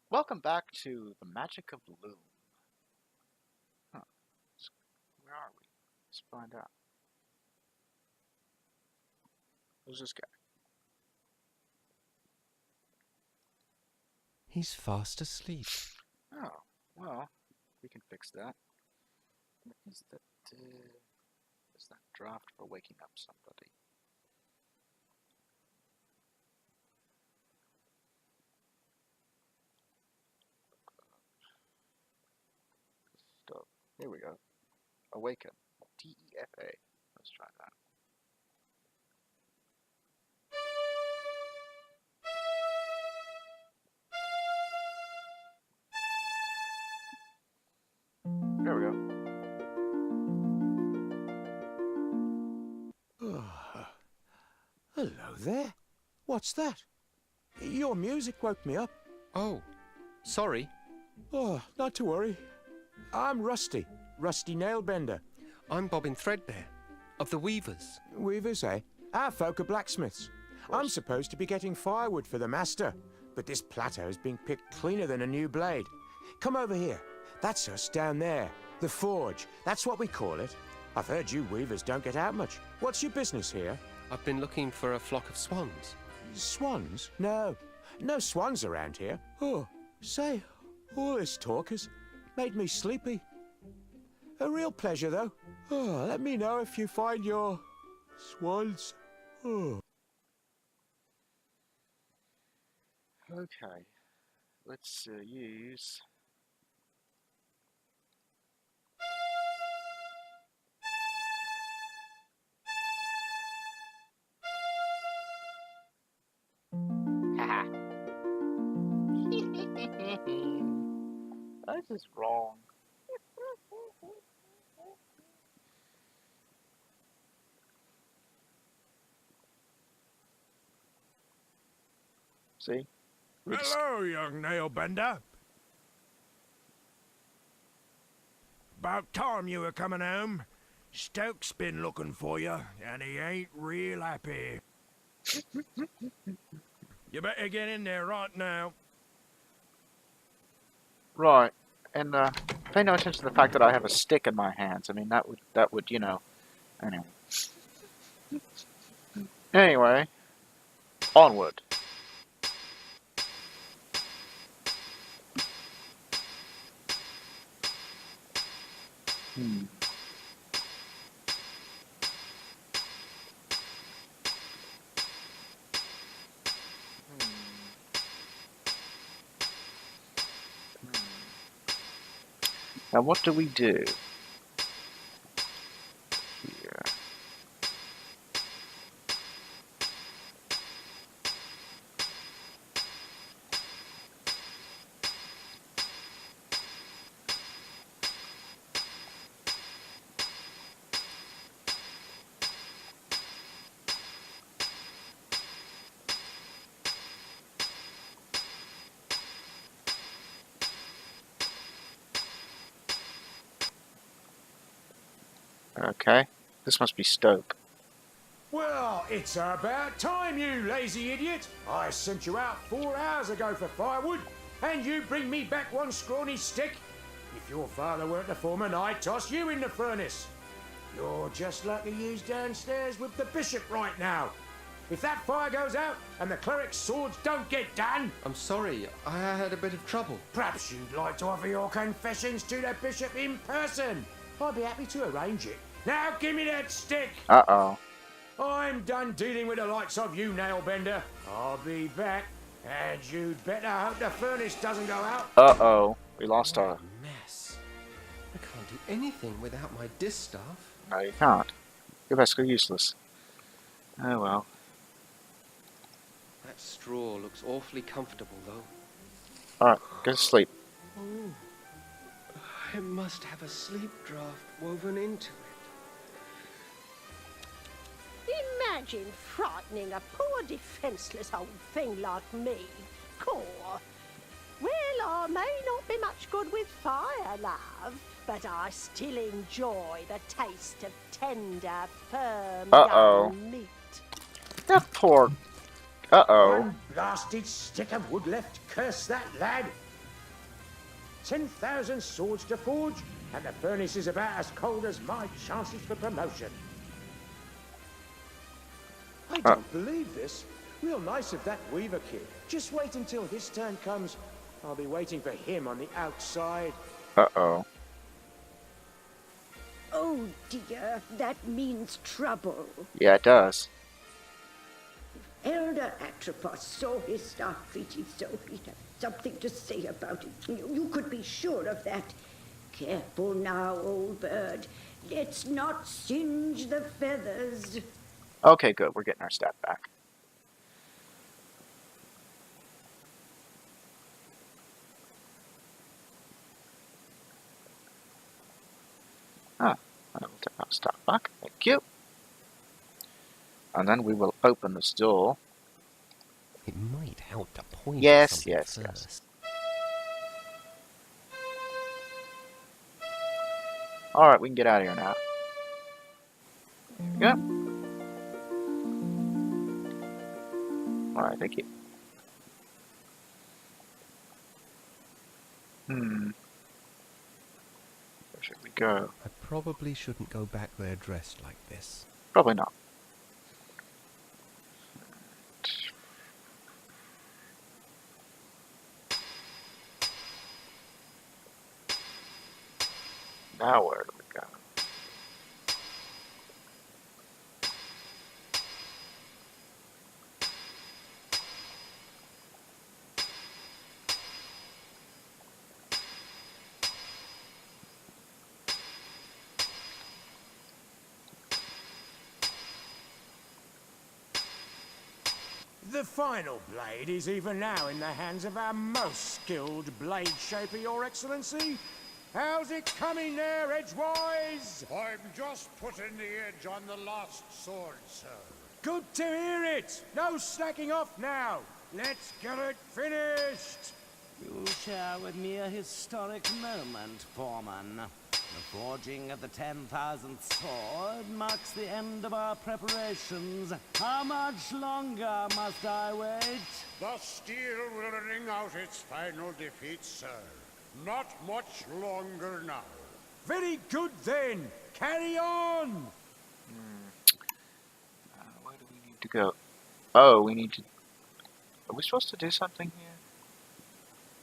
Welcome back to the magic of Loom. Huh. Where are we? Let's find out. Who's this guy? He's fast asleep. Oh, well, we can fix that. What is that? Is that draft for waking up somebody? Stop. Here we go. Awaken. TEFA. Let's try that. There we go. Hello there. What's that? Your music woke me up. Oh, sorry. Oh, not to worry. I'm Rusty Nailbender. I'm Bobbin Threadbare, of the Weavers. Weavers, eh? Our folk are blacksmiths. I'm supposed to be getting firewood for the master, but this plateau is being picked cleaner than a new blade. Come over here. That's us down there. The forge. That's what we call it. I've heard you weavers don't get out much. What's your business here? I've been looking for a flock of swans. Swans? No. No swans around here. Oh, say, all this talk has made me sleepy. A real pleasure, though. Oh, let me know if you find your swans. Oh. Okay. Let's use... Haha. This is wrong. See? Hello, young nailbender. About time you were coming home. Stoke's been looking for you, and he ain't real happy. You better get in there right now. Right, and pay no attention to the fact that I have a stick in my hands. I mean, that would, you know, anyway. Anyway, onward. Hmm. Now, what do we do here? Okay, this must be Stoke. Well, it's about time, you lazy idiot. I sent you out 4 hours ago for firewood, and you bring me back one scrawny stick. If your father weren't the foreman, I'd toss you in the furnace. You're just like the use downstairs with the bishop right now. If that fire goes out and the cleric's swords don't get done, I'm sorry, I had a bit of trouble. perhaps you'd like to offer your confessions to the bishop in person. I'd be happy to arrange it. Now give me that stick. Uh-oh. I'm done dealing with the likes of you, Nailbender. I'll be back, and you'd better hope the furnace doesn't go out. Uh-oh. We lost our... Mess. I can't do anything without my distaff. No, you can't. You're basically useless. Oh, well. That straw looks awfully comfortable, though. Alright, go to sleep. Oh, it must have a sleep draft woven into it. Imagine frightening a poor defenceless old thing like me. Poor. Well, I may not be much good with fire, love, but I still enjoy the taste of tender, firm young meat. That poor... Uh-oh. One blasted stick of wood left, curse that lad. 10,000 swords to forge, and the furnace is about as cold as my chances for promotion. I don't believe this. Real nice of that Weaver kid. Just wait until his turn comes. I'll be waiting for him on the outside. Uh-oh. Oh dear, that means trouble. Yeah, it does. Elder Atropos saw his staff treaty, so he'd have something to say about it. You could be sure of that. Careful now, old bird. Let's not singe the feathers. Okay, good. We're getting our stat back. Ah, I will take our stat back. Thank you. And then we will open this door. It might help to point Yes, something yes, first. yes. Alright, we can get out of here now. There we go. Alright, thank you. Where should we go? I probably shouldn't go back there dressed like this. Probably not. Now where do we go? The final blade is even now in the hands of our most skilled blade shaper, Your Excellency. How's it coming there, Edgewise? I'm just putting the edge on the last sword, sir. Good to hear it. No slacking off now. Let's get it finished. You share with me a historic moment, Foreman. The forging of the 10,000th sword marks the end of our preparations. How much longer must I wait? The steel will ring out its final defeat, sir. Not much longer now. Very good then. Carry on. Where do we need to go? Oh, we need to... Are we supposed to do something here?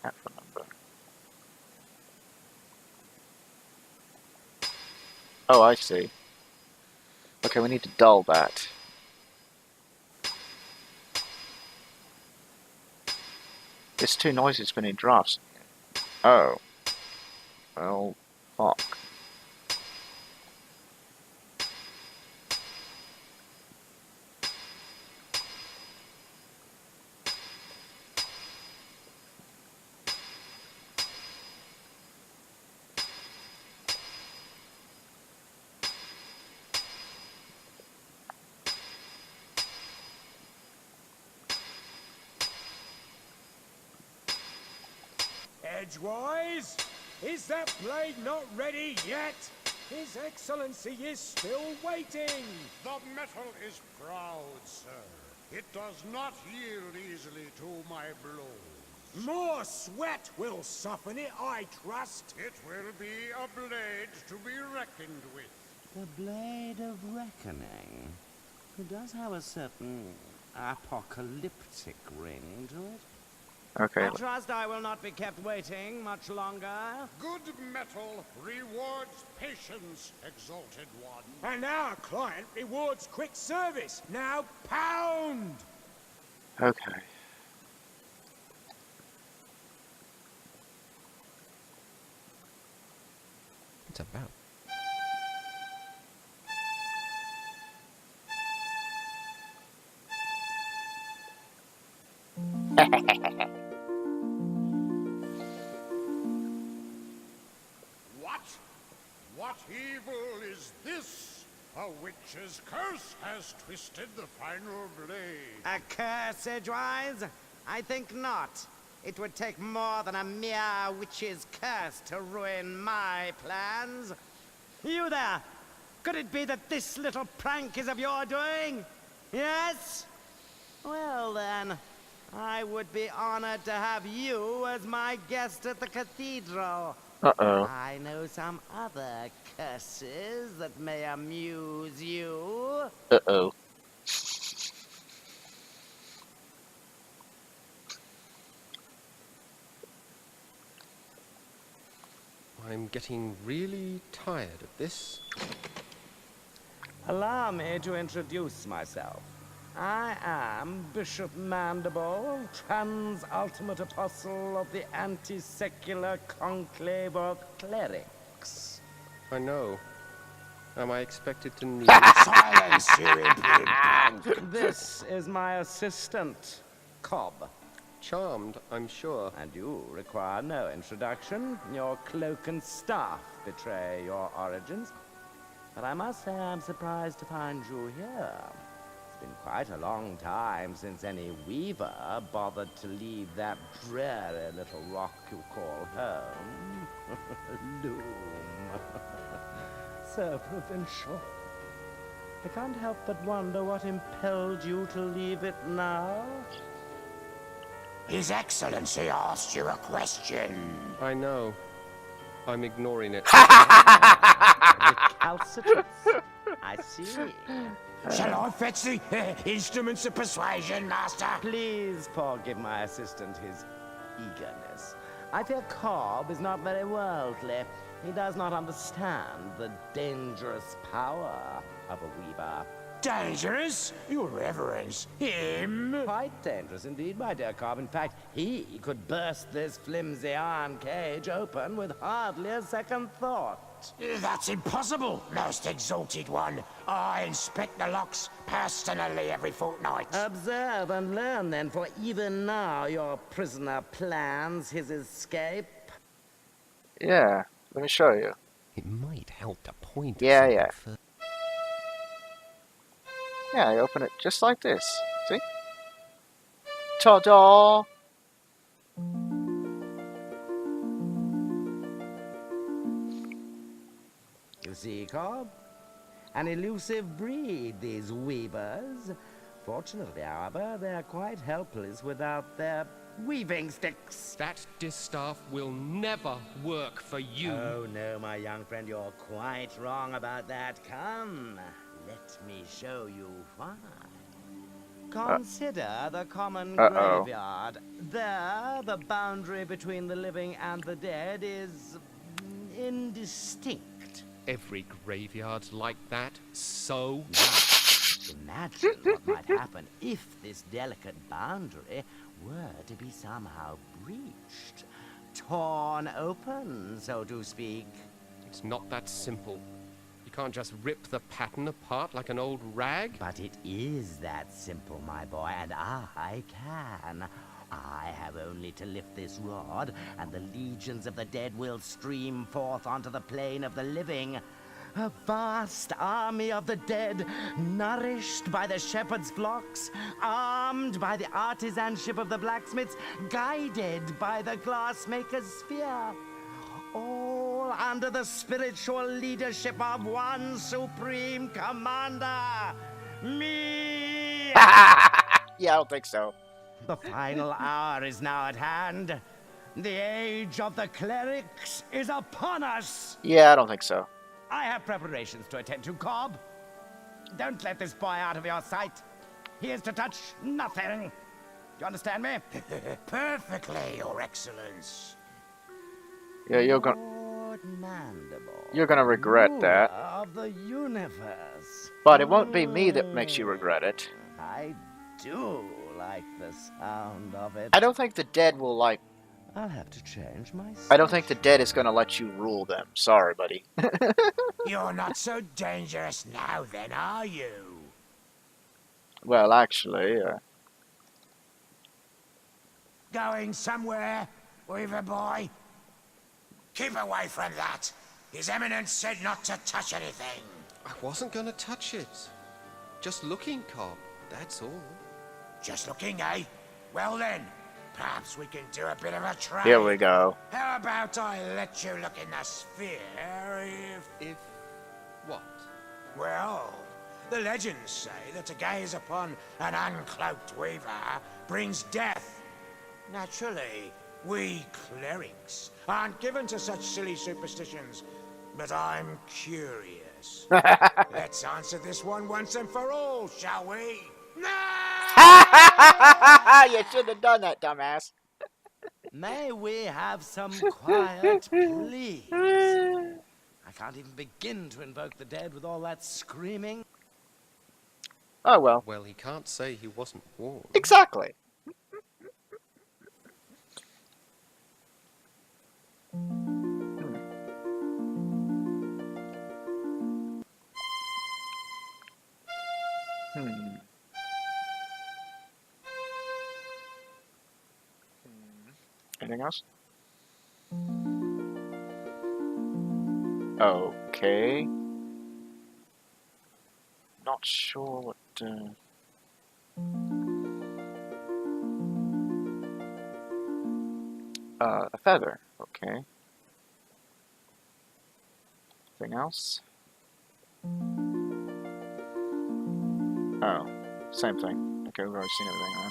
Can't remember. Oh, I see. Okay, we need to dull that. It's too noisy spinning drafts. Oh. Well, fuck. Edgewise, is that blade not ready yet? His Excellency is still waiting. The metal is proud, sir. It does not yield easily to my blows. More sweat will soften it, I trust. It will be a blade to be reckoned with. The Blade of Reckoning. It does have a certain apocalyptic ring to it. Okay. I trust I will not be kept waiting much longer. Good metal rewards patience, exalted one. And our client rewards quick service. Now pound! Okay. It's about. What evil is this? A witch's curse has twisted the final blade. A curse, Edgewise? I think not. It would take more than a mere witch's curse to ruin my plans. You there! Could it be that this little prank is of your doing? Yes? Well then, I would be honored to have you as my guest at the cathedral. Uh-oh. I know some other curses that may amuse you. Uh-oh. I'm getting really tired of this. Allow me to introduce myself. I am Bishop Mandible, trans-ultimate apostle of the anti-secular conclave of clerics. I know. Am I expected to kneel? Silence, you impudent punk! This is my assistant, Cobb. Charmed, I'm sure. And you require no introduction. Your cloak and staff betray your origins. But I must say I'm surprised to find you here. It's been quite a long time since any weaver bothered to leave that dreary little rock you call home. Loom. So provincial. I can't help but wonder what impelled you to leave it now. His Excellency asked you a question. I know. I'm ignoring it. Recalcitrance. I see. Shall I fetch the instruments of persuasion, Master? Please forgive my assistant his eagerness. I fear Cobb is not very worldly. He does not understand the dangerous power of a weaver. Dangerous? Your Reverence. Him? Quite dangerous indeed, my dear Cobb. In fact, he could burst this flimsy iron cage open with hardly a second thought. That's impossible, most exalted one. I inspect the locks personally every fortnight. Observe and learn then, for even now your prisoner plans his escape. Yeah, let me show you. It might help to point. Yeah, yeah. Yeah, I open it just like this. See? Ta-da! You see, Cobb? An elusive breed, these weavers. Fortunately, however, they're quite helpless without their weaving sticks. That distaff will never work for you. Oh, no, my young friend, you're quite wrong about that. Come, let me show you why. Consider the common graveyard. There, the boundary between the living and the dead is indistinct. Every graveyard's like that, so? Imagine what might happen if this delicate boundary were to be somehow breached, torn open, so to speak. It's not that simple. You can't just rip the pattern apart like an old rag. But it is that simple, my boy, and I can. I have only to lift this rod, and the legions of the dead will stream forth onto the plane of the living. A vast army of the dead, nourished by the shepherd's flocks, armed by the artisanship of the blacksmiths, guided by the glassmaker's spear. All under the spiritual leadership of one supreme commander, me! Yeah, I don't think so. The final hour is now at hand. The age of the clerics is upon us. Yeah, I don't think so. I have preparations to attend to, Cobb. Don't let this boy out of your sight. He is to touch nothing. You understand me? Perfectly, Your Excellence. Yeah, you're gonna regret that. Of the universe. But it won't be me that makes you regret it. I do like the sound of it. I don't think the dead will like... I'll have to change my... I don't think the dead is gonna let you rule them. Sorry, buddy. You're not so dangerous now then, are you? Well, actually, Going somewhere, Weaver boy? Keep away from that. His Eminence said not to touch anything. I wasn't going to touch it. Just looking, Cobb. That's all. Just looking, eh? Well then, perhaps we can do a bit of a trade. here we go. How about I let you look in the sphere If what? Well, the legends say that to gaze upon an uncloaked weaver brings death. Naturally, we clerics aren't given to such silly superstitions, but I'm curious. Let's answer this one once and for all, shall we? You should have done that, dumbass. May we have some quiet, please? I can't even begin to invoke the dead with all that screaming. Oh well. Well, he can't say he wasn't warned. Exactly. Anything else? Okay. Not sure what. A feather. Okay. Anything else? Oh, same thing. Okay, we've already seen everything, huh?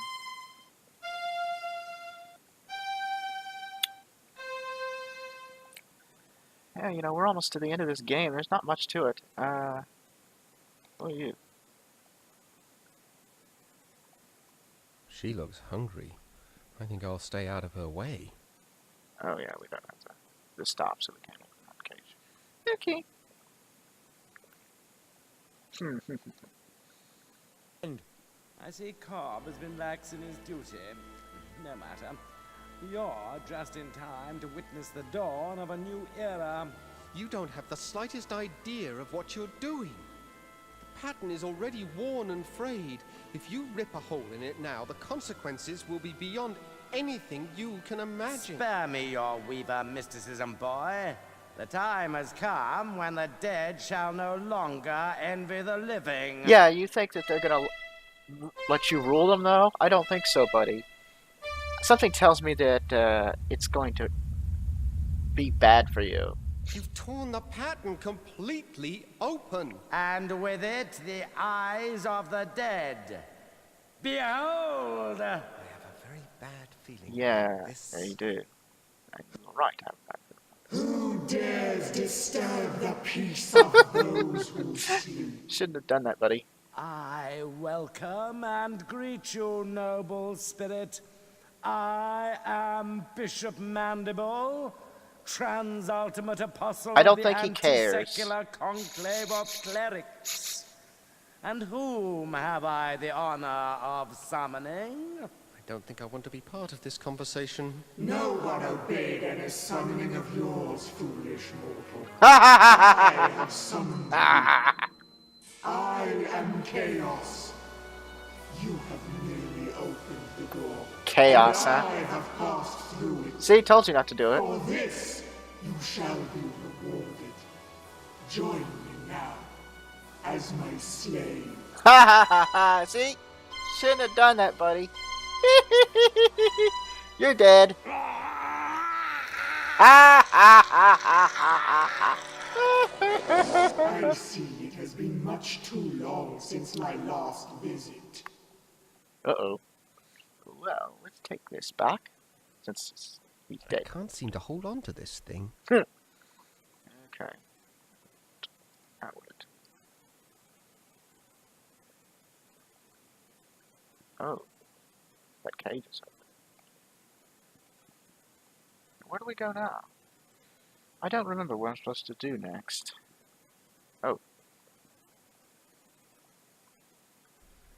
Yeah, you know, we're almost to the end of this game. There's not much to it. What are you? She looks hungry. I think I'll stay out of her way. Oh yeah, we don't have to stop, so we can't open that cage. Okay. I see Cobb has been lax in his duty. No matter. You're just in time to witness the dawn of a new era. You don't have the slightest idea of what you're doing. The pattern is already worn and frayed. If you rip a hole in it now, the consequences will be beyond anything you can imagine. Spare me your weaver mysticism, boy. The time has come when the dead shall no longer envy the living. Yeah, you think that they're gonna let you rule them, though? I don't think so, buddy. Something tells me that it's going to be bad for you. You've torn the pattern completely open. And with it, the eyes of the dead. Behold! I have a very bad feeling. Yeah, about this. yeah, you do. Right, I have that. Who dares disturb the peace of those who sleep? Shouldn't have done that, buddy. I welcome and greet you, noble spirit. I am Bishop Mandible, Transultimate Apostle I don't of think the he cares. Anti-Secular Conclave of Clerics. And whom have I the honor of summoning? I don't think I want to be part of this conversation. No one obeyed any summoning of yours, foolish mortal. I have summoned you. I am Chaos. You have merely opened the door. Chaos, and huh? I have passed through it. See, told you not to do it. For this, you shall be rewarded. Join me now as my slave. Ha ha ha ha! See? Shouldn't have done that, buddy. You're dead. Ha ha ha ha ha ha! I see it has been much too long since my last visit. Uh-oh. Well, let's take this back, since he's I dead. can't seem to hold on to this thing. Okay. Outward. Oh. That cage is open. Where do we go now? I don't remember what I'm supposed to do next. Oh.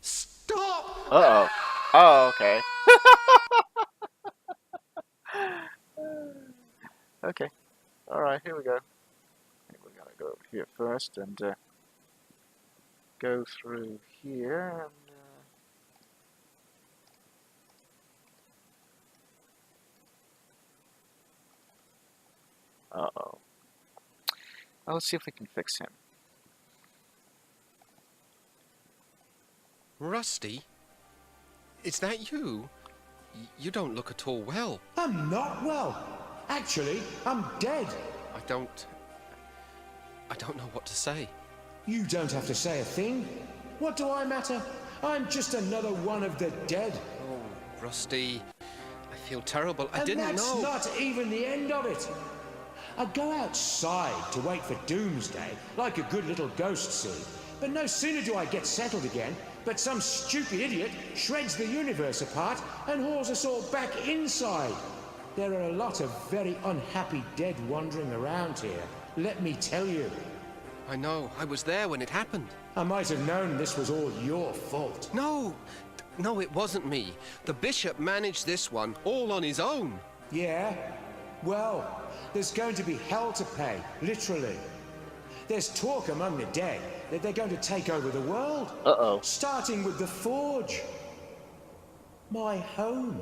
Stop! Uh-oh. Oh, okay. Okay. Alright, here we go. I think we gotta go over here first and go through here and uh-oh. Well, let's see if we can fix him. Rusty? Is that you? You don't look at all well. I'm not well. Actually, I'm dead. I don't know what to say. You don't have to say a thing. What do I matter? I'm just another one of the dead. Oh, Rusty. I feel terrible. I And didn't that's know. not even the end of it. I go outside to wait for doomsday, like a good little ghost see. But no sooner do I get settled again, but some stupid idiot shreds the universe apart and hauls us all back inside. There are a lot of very unhappy dead wandering around here, let me tell you. I know. I was there when it happened. I might have known this was all your fault. No, it wasn't me. The bishop managed this one all on his own. Yeah? Well, there's going to be hell to pay, literally. There's talk among the dead that they're going to take over the world. Uh-oh. Starting with the Forge. My home.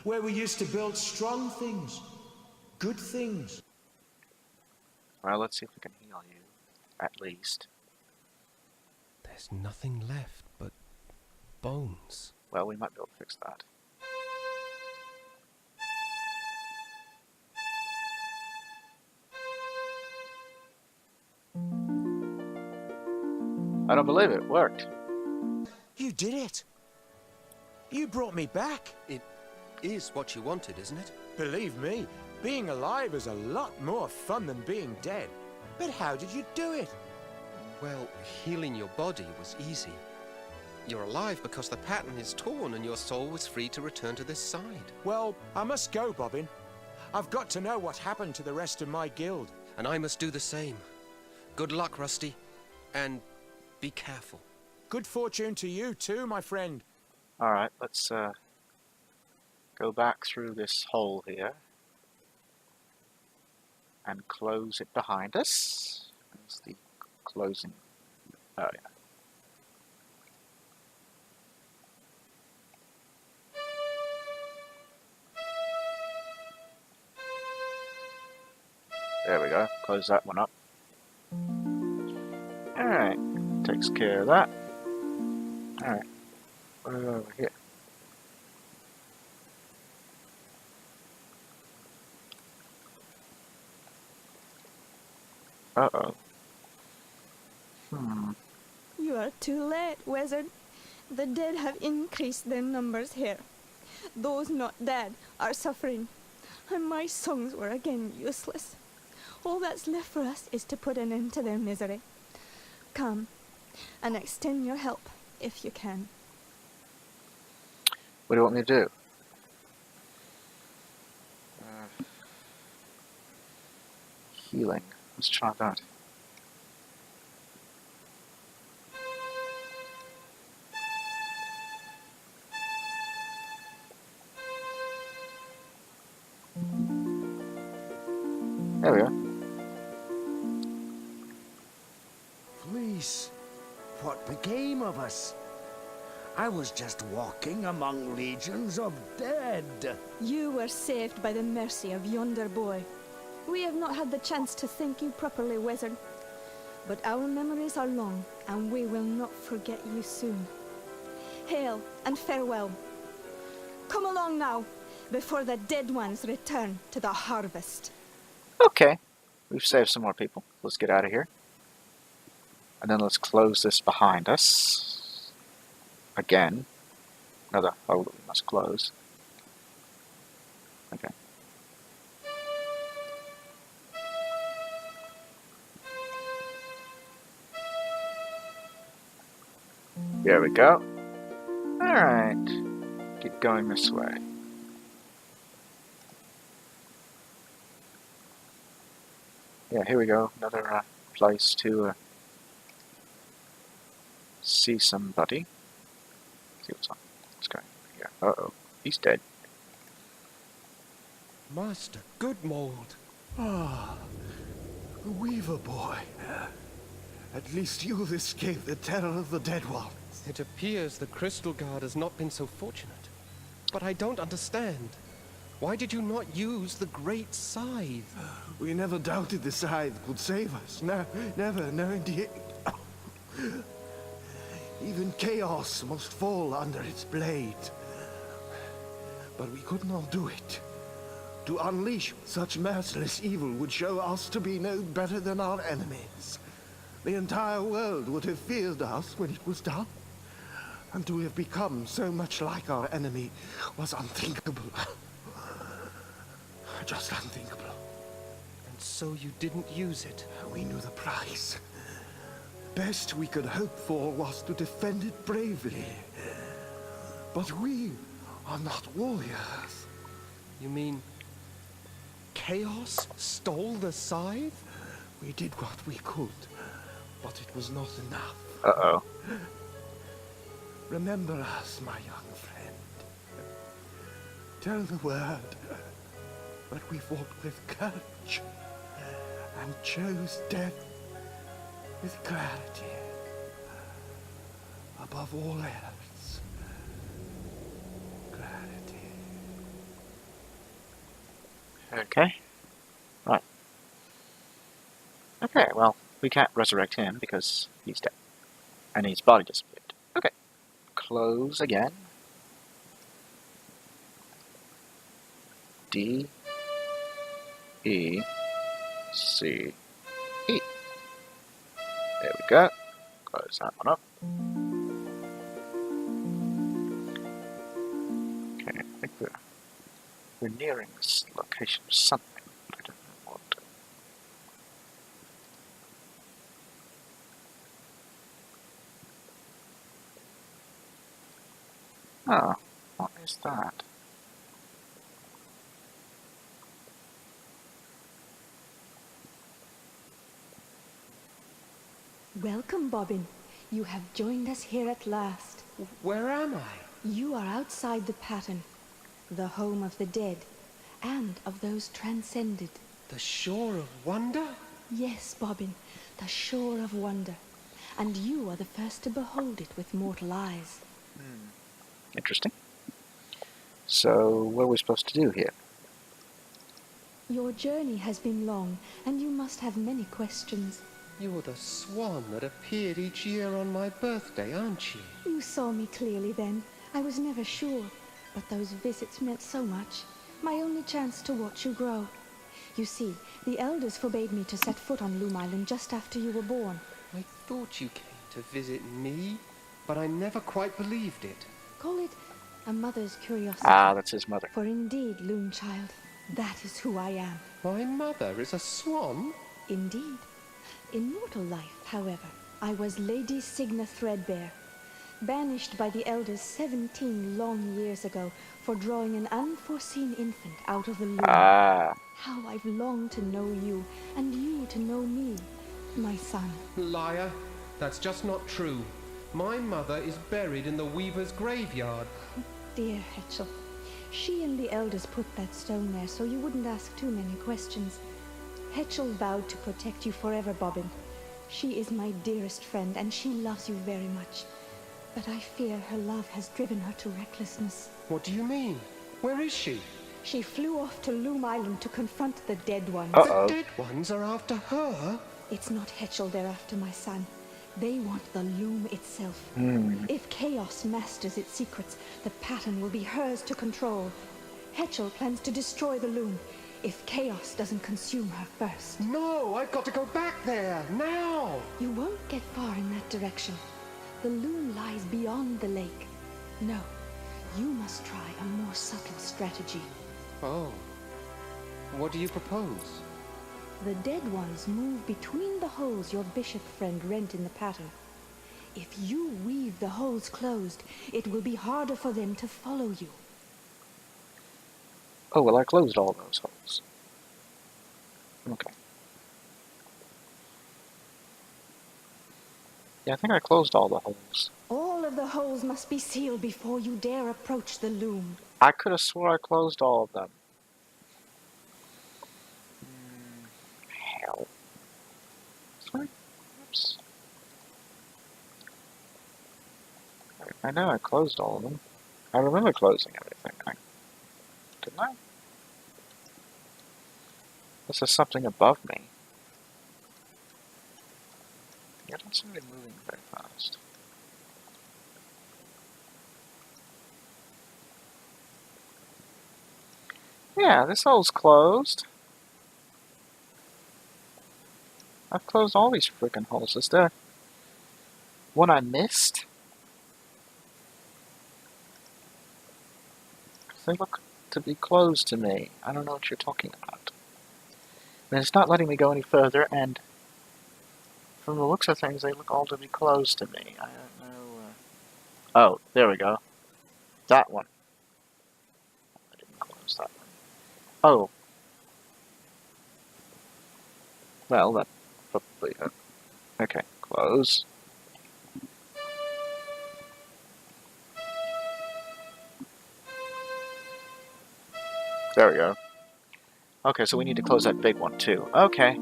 Where we used to build strong things. Good things. Well, let's see if we can heal you. At least. There's nothing left but bones. Well, we might be able to fix that. I don't believe it worked. You did it. You brought me back. It is what you wanted, isn't it? Believe me, being alive is a lot more fun than being dead. But how did you do it? Well, healing your body was easy. You're alive because the pattern is torn and your soul was free to return to this side. Well, I must go, Bobbin. I've got to know what happened to the rest of my guild. And I must do the same. Good luck, Rusty. And be careful. Good fortune to you too, my friend. Alright, let's go back through this hole here. And close it behind us. That's the closing. Oh, yeah. There we go. Close that one up. Alright. Takes care of that. Alright. Over here. Uh-oh. You are too late, wizard. The dead have increased their numbers here. Those not dead are suffering, and my songs were again useless. All that's left for us is to put an end to their misery. Come, and extend your help, if you can. What do you want me to do? Healing. Let's try that. There we are. Please, what became of us? I was just walking among legions of dead. You were saved by the mercy of yonder boy. We have not had the chance to thank you properly, wizard. But our memories are long, and we will not forget you soon. Hail and farewell. Come along now, before the dead ones return to the harvest. Okay. We've saved some more people. Let's get out of here. And then let's close this behind us. Again. Another hole that we must close. Okay. There we go. Alright. Keep going this way. Yeah, here we go. Another place to see somebody. See what's on. Let's go here. Uh-oh. He's dead. Master Goodmold. Ah, Weaver boy. At least you've escaped the terror of the dead ones. It appears the Crystal Guard has not been so fortunate. But I don't understand. Why did you not use the Great Scythe? We never doubted the scythe could save us. No, never, no indeed. Even chaos must fall under its blade. But we could not do it. To unleash such merciless evil would show us to be no better than our enemies. The entire world would have feared us when it was done. And to have become so much like our enemy was unthinkable. Just unthinkable. And so you didn't use it? We knew the price. Best we could hope for was to defend it bravely. But we are not warriors. You mean Chaos stole the scythe? We did what we could, but it was not enough. Uh-oh. Remember us, my young friend. Tell the word that we fought with courage and chose death with clarity. Above all else, clarity. Okay. Right. Okay, well, we can't resurrect him because he's dead. And his body disappeared. Okay. Close again. D, E, C, E. There we go. Close that one up. Okay, I think we're nearing this location of something. I don't know what. Oh, what is that? Welcome, Bobbin. You have joined us here at last. Where am I? You are outside the pattern, the home of the dead, and of those transcended. The Shore of Wonder? Yes, Bobbin, the shore of wonder. And you are the first to behold it with mortal eyes. Interesting. So, what are we supposed to do here? Your journey has been long, and you must have many questions. You're the swan that appeared each year on my birthday, aren't you? You saw me clearly then. I was never sure, but those visits meant so much. My only chance to watch you grow. You see, the elders forbade me to set foot on Loom Island just after you were born. I thought you came to visit me, but I never quite believed it. Call it a mother's curiosity. Ah, that's his mother. For indeed, Loom Child, that is who I am. My mother is a swan? Indeed. In mortal life, however, I was Lady Signa Threadbare, banished by the elders 17 long years ago for drawing an unforeseen infant out of the loom. Ah. How I've longed to know you, and you to know me, my son. Liar. That's just not true. My mother is buried in the weaver's graveyard. Dear Hetchel, she and the elders put that stone there so you wouldn't ask too many questions. Hetchel vowed to protect you forever, Bobbin. She is my dearest friend, and she loves you very much. But I fear her love has driven her to recklessness. What do you mean? Where is she? She flew off to Loom Island to confront the dead ones. Uh-oh. The dead ones are after her? It's not Hetchel they're after, my son. They want the loom itself. If Chaos masters its secrets, the pattern will be hers to control. Hetchel plans to destroy the loom if Chaos doesn't consume her first. No, I've got to go back there, now! You won't get far in that direction. The loom lies beyond the lake. No, you must try a more subtle strategy. Oh. What do you propose? The dead ones move between the holes your bishop friend rent in the pattern. If you weave the holes closed, it will be harder for them to follow you. Oh, well, I closed all those holes. Okay. Yeah, I think I closed all the holes. All of the holes must be sealed before you dare approach the loom. I could have swore I closed all of them. Hell. Sorry. Oops. I know I closed all of them. I remember closing everything. Didn't I? This is something above me. Yeah, don't seem to be moving very fast. Yeah, this hole's closed. I've closed all these freaking holes. Is there one I missed? They look to be closed to me. I don't know what you're talking about. And it's not letting me go any further, and from the looks of things, they look all to be closed to me. I don't know. Oh, there we go. That one. I didn't close that one. Oh. Well, that probably... okay, close. There we go. Okay, so we need to close that big one, too. Okay.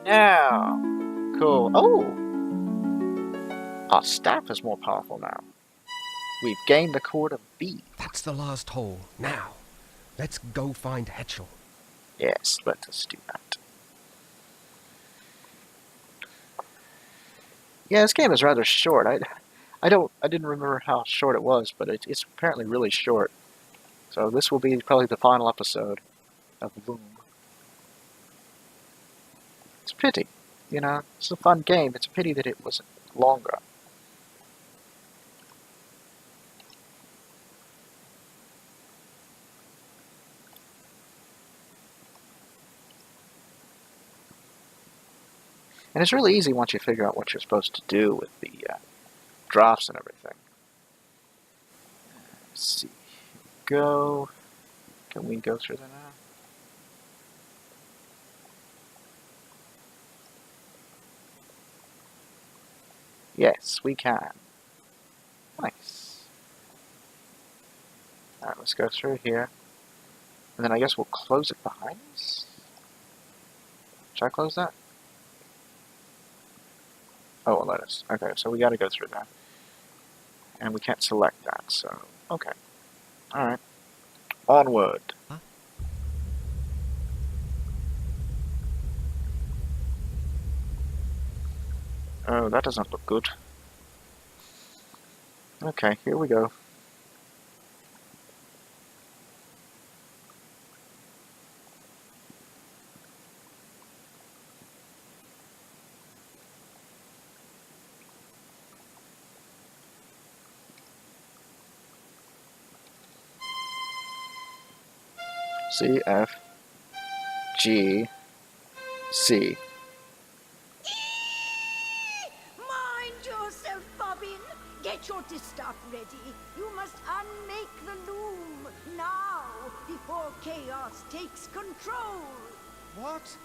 Now. Cool. Oh! Our staff is more powerful now. We've gained the core of B. That's the last hole. Now, let's go find Hetchel. Yes, let us do that. Yeah, this game is rather short. I didn't remember how short it was, but it's apparently really short. So this will be probably the final episode of Loom. It's a pity, you know. It's a fun game. It's a pity that it wasn't longer. And it's really easy once you figure out what you're supposed to do with the drops and everything. Let's see. Here we go. Can we go through there now? Yes, we can. Nice. Alright, let's go through here. And then I guess we'll close it behind us? Should I close that? Oh, well, let us. Okay, so we gotta go through that. And we can't select that, so... okay. Alright. Onward. Huh? Oh, that doesn't look good. Okay, here we go. C, F, G, C. Mind yourself, Bobbin. Get your distaff ready. You must unmake the loom now before chaos takes control. What?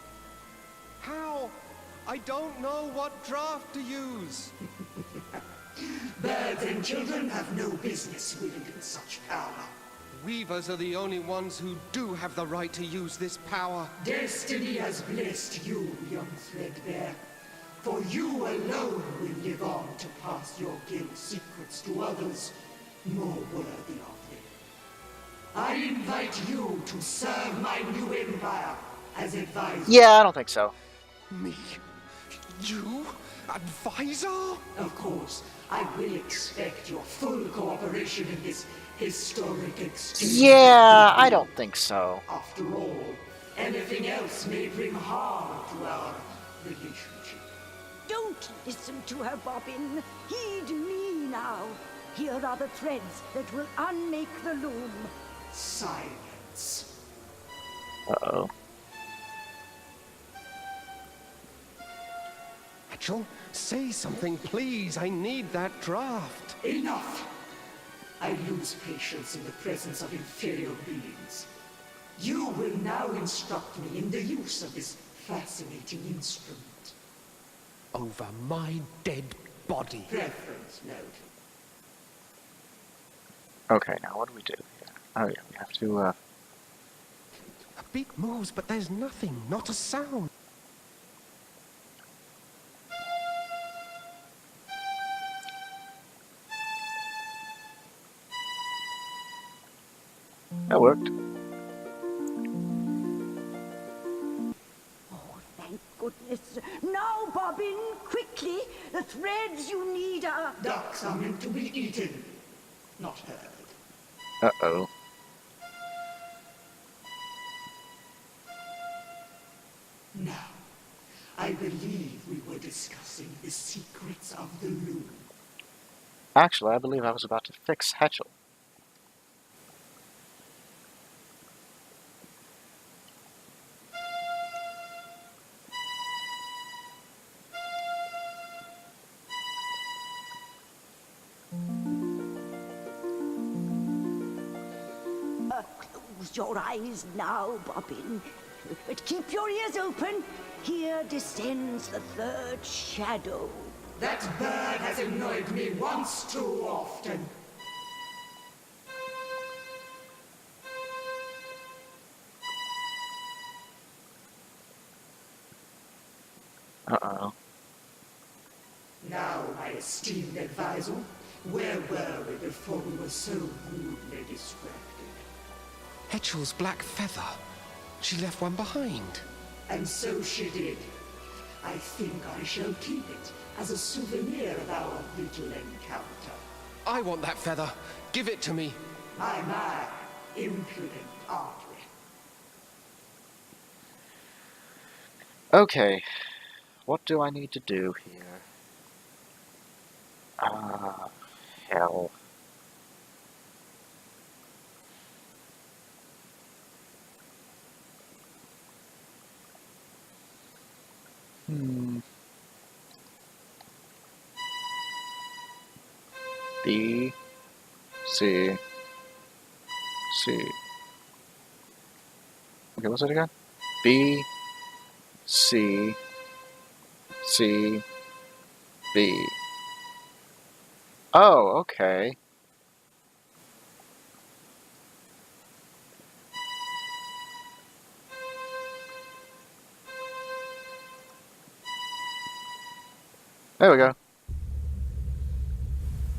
How? I don't know what draft to use. Birds and children have no business wielding such power. Weavers are the only ones who do have the right to use this power. Destiny has blessed you, young threadbare. For you alone will live on to pass your guild secrets to others more worthy of them. I invite you to serve my new empire as advisor. Yeah, I don't think so. Me? You? Advisor? Of course, I will expect your full cooperation in this historic exchange. Yeah, I don't think so. After all, anything else may bring harm to our relationship. Don't listen to her, Bobbin. Heed me now. Here are the threads that will unmake the loom. Silence. Uh-oh. Hetchel, say something, please. I need that draft. Enough! I lose patience in the presence of inferior beings. You will now instruct me in the use of this fascinating instrument. Over my dead body. Preference noted. Okay, now what do we do here? Oh yeah, we have to, A beat moves, but there's nothing, not a sound. that worked. Oh, thank goodness. Now, Bobbin, quickly. The threads you need are... Ducks are meant to be eaten, not heard. Uh-oh. Now, I believe we were discussing the secrets of the loom. Actually, I believe I was about to fix Hetchel. Close your eyes now, Bobbin. But keep your ears open. Here descends the third shadow. That bird has annoyed me once too often. Uh-oh. Now, my esteemed advisor, where were we before we were so rudely distracted? Hetchel's black feather. She left one behind. And so she did. I think I shall keep it as a souvenir of our little encounter. I want that feather. Give it to me. My, impudent, aren't we? Okay. What do I need to do here? Hell. B, C, C. Okay, what's it again? B, C, C, B. Oh, okay. There we go.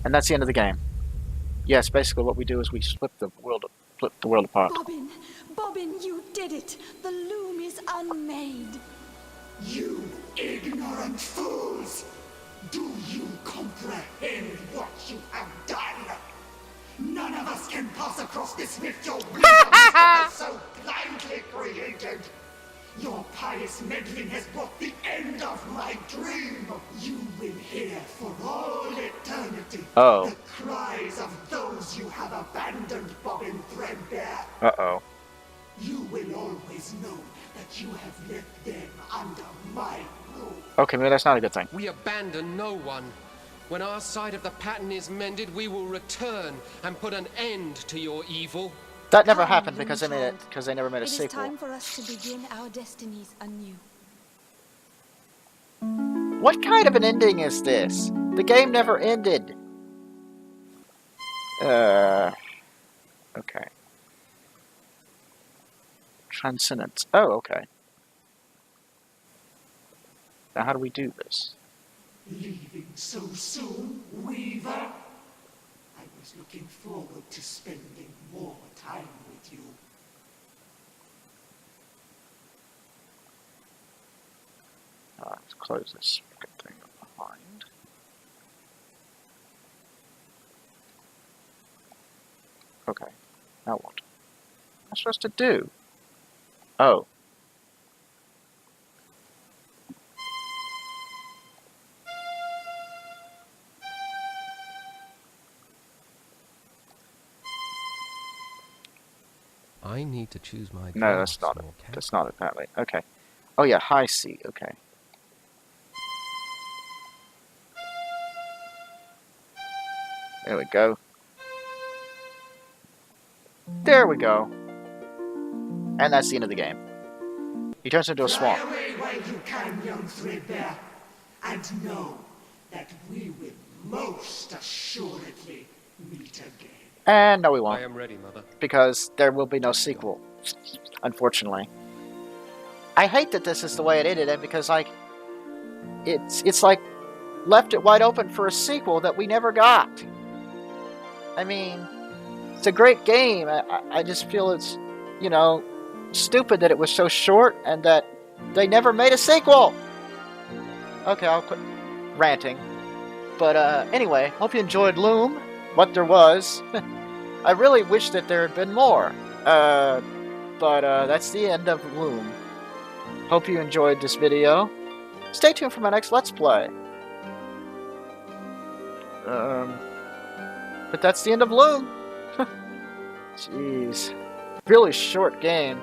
And that's the end of the game. Yes, basically what we do is we flip the world apart. Bobbin, you did it! The loom is unmade! You ignorant fools! Do you comprehend what you have done? None of us can pass across this rift your wisdom so blindly created. Your pious meddling has brought the end of my dream. You will hear for all eternity the cries of those you have abandoned, Bobbin Threadbare. Uh-oh. You will always know that you have left them under my rule. Okay, maybe that's not a good thing. We abandon no one. When our side of the pattern is mended, we will return and put an end to your evil. That never happened because they never made a sequel. It is time for us to begin our destinies anew. What kind of an ending is this? The game never ended. Okay. Transcendence. Oh, okay. Now how do we do this? Leaving so soon, Weaver? I was looking forward to spending more time with you. Let's close this thing up behind. Okay. Now what? What am I supposed to do? Oh. I need to choose my No, that's not it. That's not it that way. Okay. Oh yeah, high C. Okay. There we go. There we go. And that's the end of the game. He turns into a swamp. Fly away while you can, young Threadbare, and know that we will most assuredly meet again. And no, we won't. I am ready, Mother. Because there will be no sequel. Unfortunately. I hate that this is the way it ended, and because like it's like left it wide open for a sequel that we never got. I mean, it's a great game. I just feel it's, you know, stupid that it was so short and that they never made a sequel. Okay, I'll quit ranting. But anyway, hope you enjoyed Loom, what there was. I really wish that there had been more. But that's the end of Loom. Hope you enjoyed this video. Stay tuned for my next Let's Play. But that's the end of Loom. Jeez. Really short game.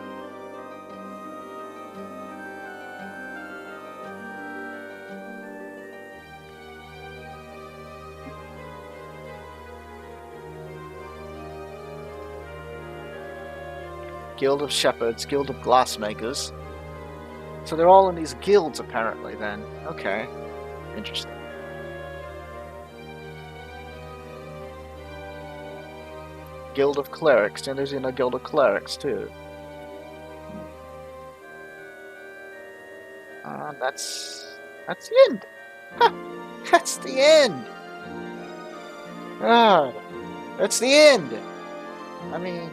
Guild of Shepherds, Guild of Glassmakers. So they're all in these guilds apparently then. Okay. Interesting. Guild of Clerics, and there's a Guild of Clerics too. That's the end. Ha! That's the end. Ah, that's the end. I mean,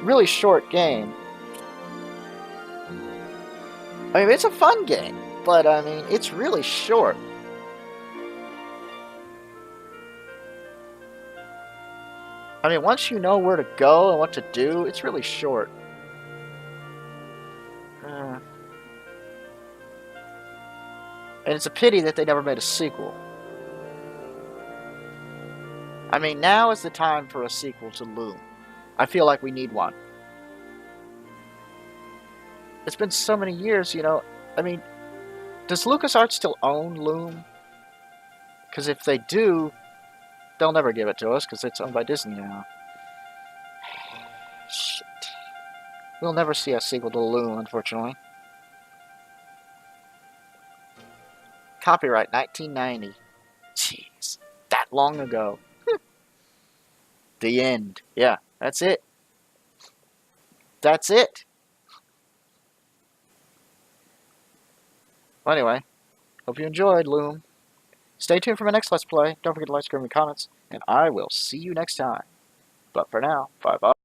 really short game. I mean, it's a fun game, but I mean, it's really short. I mean, once you know where to go and what to do, it's really short. And it's a pity that they never made a sequel. I mean, now is the time for a sequel to Loom. I feel like we need one. It's been so many years, you know. I mean, does LucasArts still own Loom? Because if they do, they'll never give it to us because it's owned by Disney now. Shit. We'll never see a sequel to Loom, unfortunately. Copyright 1990. Jeez, that long ago. The end. Yeah, that's it. That's it. Well, anyway, hope you enjoyed Loom. Stay tuned for my next Let's Play. Don't forget to like, subscribe, and comments, and I will see you next time. But for now, bye-bye.